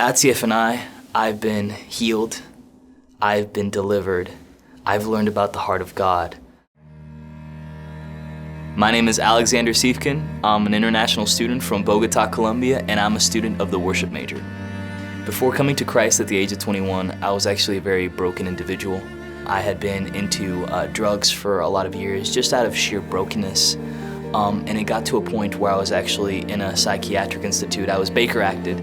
At CFNI, I've been healed, I've been delivered, I've learned about the heart of God. My name is Alexander Siefken. I'm an international student from Bogota, Colombia, and I'm a student of the Worship Major. Before coming to Christ at the age of 21, I was actually a very broken individual. I had been into drugs for a lot of years, just out of sheer brokenness. And it got to a point where I was actually in a psychiatric institute. I was Baker acted.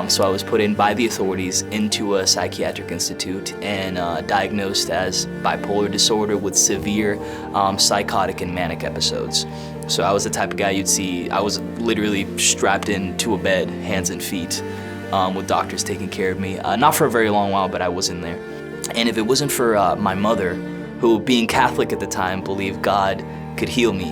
So I was put in by the authorities into a psychiatric institute and diagnosed as bipolar disorder with severe psychotic and manic episodes. So I was the type of guy you'd see, I was literally strapped into a bed, hands and feet, with doctors taking care of me. Not for a very long while, but I was in there. And if it wasn't for my mother, who being Catholic at the time, believed God could heal me,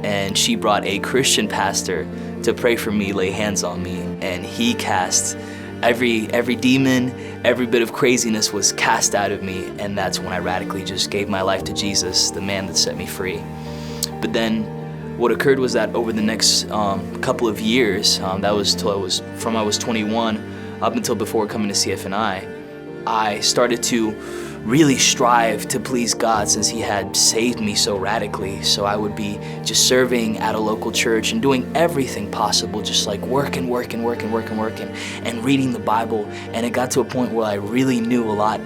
and she brought a Christian pastor to pray for me, lay hands on me, and he cast every demon, every bit of craziness was cast out of me, and that's when I radically just gave my life to Jesus, the man that set me free. But then what occurred was that over the next couple of years, that was till I was 21 up until before coming to CFNI, I started to really strive to please God since He had saved me so radically. So I would be just serving at a local church and doing everything possible, just like working, and reading the Bible. And it got to a point where I really knew a lot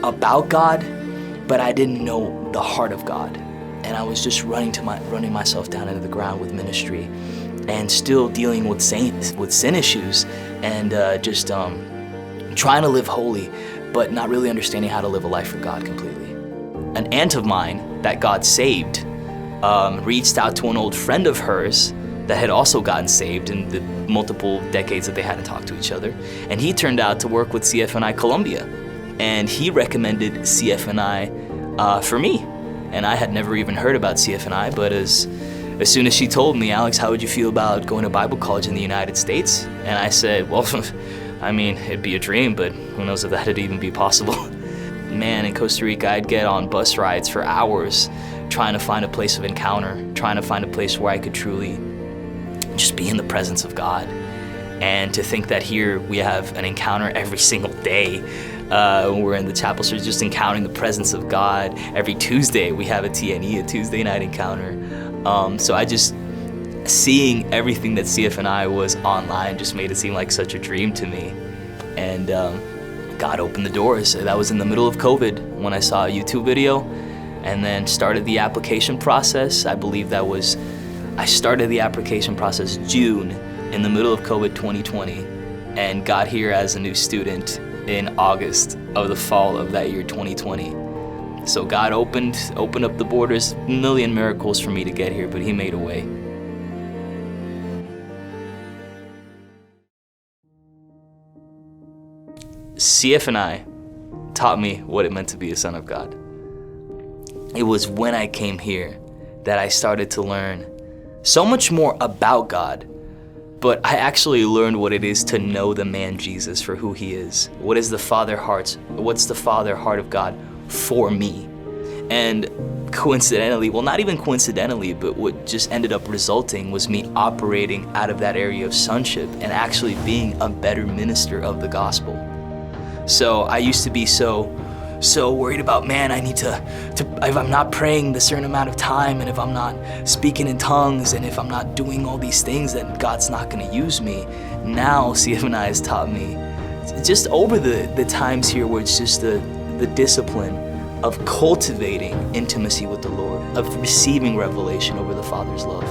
about God, but I didn't know the heart of God. And I was just running myself down into the ground with ministry and still dealing with sin issues and just trying to live holy, but not really understanding how to live a life for God completely. An aunt of mine that God saved reached out to an old friend of hers that had also gotten saved in the multiple decades that they hadn't talked to each other. And he turned out to work with CFNI Colombia. And he recommended CFNI for me. And I had never even heard about CFNI, but as soon as she told me, Alex, how would you feel about going to Bible college in the United States? And I said, well, I mean, it'd be a dream, but who knows if that'd even be possible. Man, in Costa Rica, I'd get on bus rides for hours trying to find a place of encounter, trying to find a place where I could truly just be in the presence of God. And to think that here we have an encounter every single day. When we're in the chapel, so just encountering the presence of God. Every Tuesday we have a TNE, a Tuesday night encounter. So I just, seeing everything that CFNI was online just made it seem like such a dream to me. And God opened the doors. That was in the middle of COVID when I saw a YouTube video and then started the application process. I believe I started the application process June in the middle of COVID 2020 and got here as a new student in August of the fall of that year 2020. So God opened up the borders, a million miracles for me to get here, but He made a way. CFNI taught me what it meant to be a son of God. It was when I came here that I started to learn so much more about God, but I actually learned what it is to know the man Jesus for who He is. What's the Father heart of God for me? And coincidentally, well, not even coincidentally, but what just ended up resulting was me operating out of that area of sonship and actually being a better minister of the gospel. So I used to be so worried about, man, I need to if I'm not praying the certain amount of time, and if I'm not speaking in tongues, and if I'm not doing all these things, then God's not gonna use me. Now CFNI has taught me, just over the times here where it's just the discipline of cultivating intimacy with the Lord, of receiving revelation over the Father's love,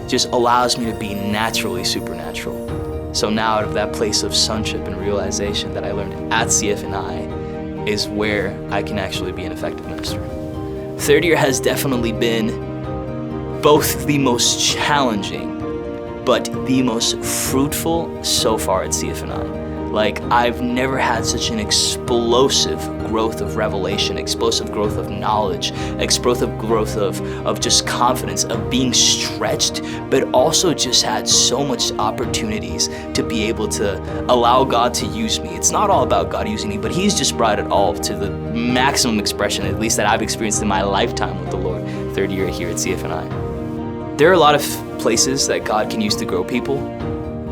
just allows me to be naturally supernatural. So now out of that place of sonship and realization that I learned at CFNI is where I can actually be an effective minister. Third year has definitely been both the most challenging, but the most fruitful so far at CFNI. Like, I've never had such an explosive growth of revelation, explosive growth of knowledge, explosive growth of just confidence, of being stretched, but also just had so much opportunities to be able to allow God to use me. It's not all about God using me, but He's just brought it all to the maximum expression, at least that I've experienced in my lifetime with the Lord, third year here at CFNI. There are a lot of places that God can use to grow people,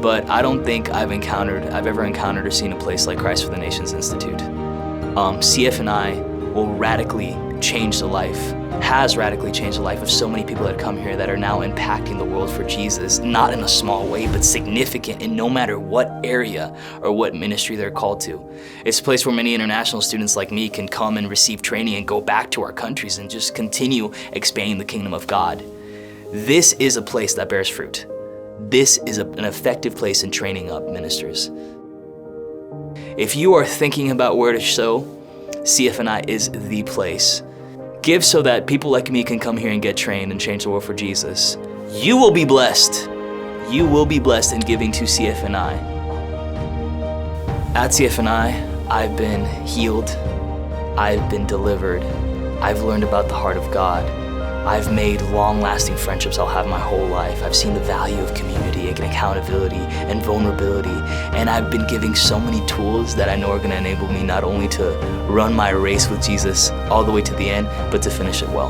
but I don't think I've ever encountered or seen a place like Christ for the Nations Institute. CFNI will radically change the life, has radically changed the life of so many people that come here that are now impacting the world for Jesus, not in a small way, but significant in no matter what area or what ministry they're called to. It's a place where many international students like me can come and receive training and go back to our countries and just continue expanding the kingdom of God. This is a place that bears fruit. This is an effective place in training up ministers. If you are thinking about where to sow, CFNI is the place. Give so that people like me can come here and get trained and change the world for Jesus. You will be blessed. You will be blessed in giving to CFNI. At CFNI, I've been healed. I've been delivered. I've learned about the heart of God. I've made long-lasting friendships I'll have my whole life. I've seen the value of community and accountability and vulnerability, and I've been giving so many tools that I know are going to enable me not only to run my race with Jesus all the way to the end, but to finish it well.